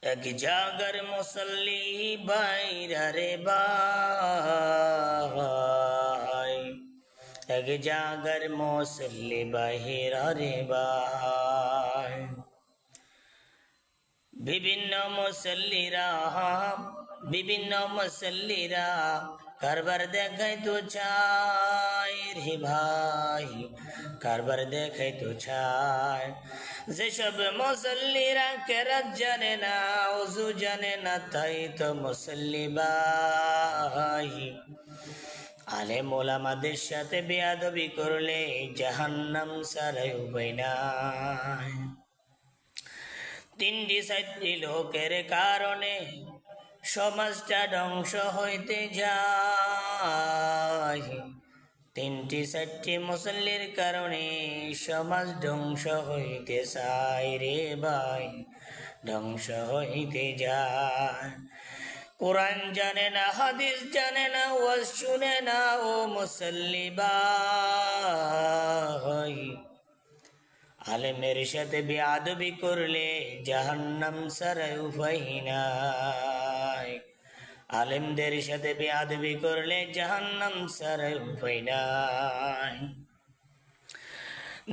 এক জাগর মুসল্লি বাইরা রে ভাই, এক জাগর মুসল্লি বাহিরা রে ভাই। বিভিন্ন মুসল্লিরা কারবার দেখাই তো চাই রে ভাই, কারবার দেখাই তো চাই। যেসব মুসল্লিরা কেরাত জানে না, ওযু জানে না, তাই তো মুসল্লি ভাই। আলেম ওলামাদের সাথে বেয়াদবি করলে জাহান্নাম ছাড়া উপায় নাই। তিনটি চারটি লোকের কারণে সমাজটা ধ্বংস হইতে যায়। তিনটি চারটি মুসল্লির কারণে সমাজ ধ্বংস হইতে চায় রে ভাই, ধ্বংস হইতে যায়। কোরআন জানে না, হাদিস জানে না, ওয়াজ শুনে না ও মুসল্লি ভাই। আলেমের সাথে বেয়াদবি করলে জাহান্নাম ছাড়া উপায় নাই। আলেমদের সাথে বেয়াদবি করলে জাহান্নাম ছাড়া উপায় নাই।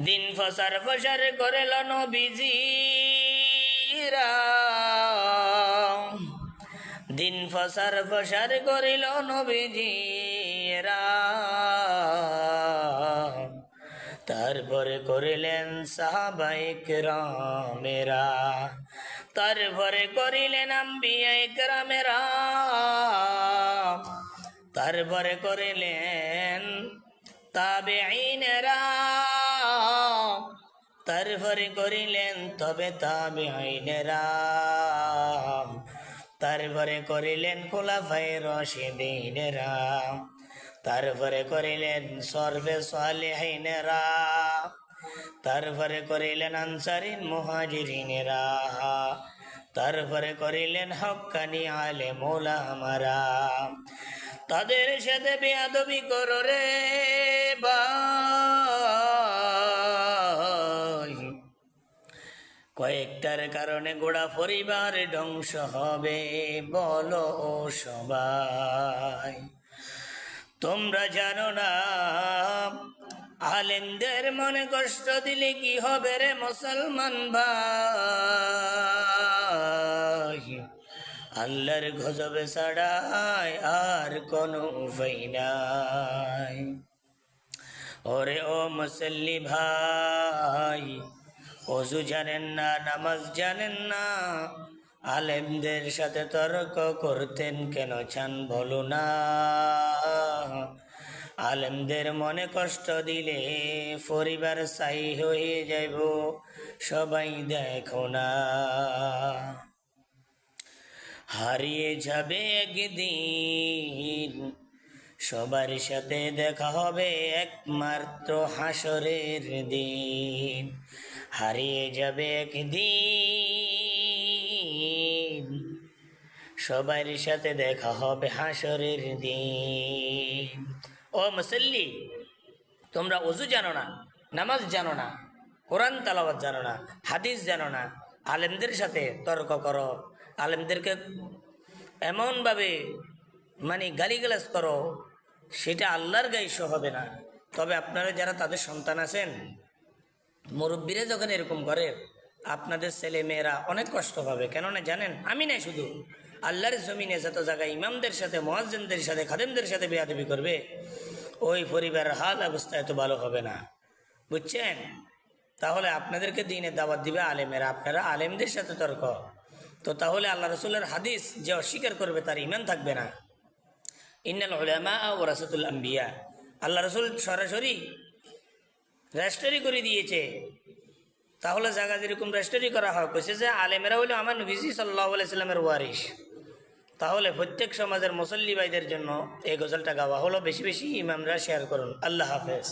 দিন ফসার করেল নবীজিরা, দিন ফসার করিল নবীজিরা। তারপরে করিলেন সাহাবায়ে কেরামেরা, তারপরে করিলেন আম্বিয়ায়ে কেরামেরা, তারপরে করিলেন তাবেঈনেরা, তারপরে করিলেন তবে তাবেঈনেরা, তারপরে করিলেন খুলাফায়ে রাশিদিনেরা, তারপরে করিলেন সরফে সালেহিনেরা, তারপরে করিলেন আনসারিন মুহাজিরিনেরা, তারপরে করিলেন হক্কানি আলেম ওলামারা। তাদের সাথে বেয়াদবি করো রে ভাই, কয়েকটার কারণে গোড়া পরিবার ধ্বংস হবে বলো সবাই। তোমরা জানো না আলেমদের মনে কষ্ট দিলে কি হবে রে মুসলমান ভাই। আল্লাহর গজবে ছাড়াই আর কোনো উপায় নাই। ওরে ও মুসল্লি ভাই, ওযু জানেন না, নামাজ জানেন না, আলেমদের সাথে তর্ক করতেন কেন চান বলো না। আলেমদের মনে কষ্ট দিলে পরিবার ছাই হয়ে যাইব, সবাই দেখো না। হারিয়ে যাবে একদিন, সবার সাথে দেখা হবে একমাত্র হাসরের দিন। হারিয়ে যাবে একদিন, সবার সাথে দেখা হবে হাসরের দিন। ও মুসল্লি, তোমরা ওযু জানো না, নামাজ জানো না, কোরআন তেলাওয়াত জানো না, হাদিস জানো না, আলেমদের সাথে তর্ক করো, আলেমদেরকে এমনভাবে গালিগালাজ করো, সেটা আল্লাহর গায়ে হবে না। তবে আপনারা যারা তাদের সন্তান আছেন, মুরব্বীরা যখন এরকম করে, আপনাদের ছেলে মেয়েরা অনেক কষ্ট পাবে। কেননা জানেন, আমি নাই শুধু আল্লাহর জমিনে যত জায়গায় ইমামদের সাথে, মুয়াজ্জিনদের সাথে, খাদেমদের সাথে বেয়াদবি করবে, ওই পরিবারের হাল অবস্থা এত ভালো হবে না, বুঝছেন? তাহলে আপনাদেরকে দিনে দাওয়াত দিবে আলেমেরা, আপনারা আলেমদের সাথে তর্ক, তো তাহলে আল্লাহ রসুলের হাদিস যে অস্বীকার করবে তার ঈমান থাকবে না। ইন্নাল উলামা ওয়ারাসাতুল আম্বিয়া, আল্লাহ রসুল সরাসরি রেজিস্ট্রি করে দিয়েছে। তাহলে জায়গা যেরকম রেজিস্ট্রি করা হয়, কইছে যে আলেমেরা হইল আমার নবীজি সাল্লাল্লাহু আলাইহি সাল্লামের ওয়ারিস। তাহলে প্রত্যেক সমাজের মুসল্লি ভাইদের জন্য এই গজলটা গাওয়া হলো। বেশি বেশি ইমামরা শেয়ার করুন। আল্লাহ হাফেজ।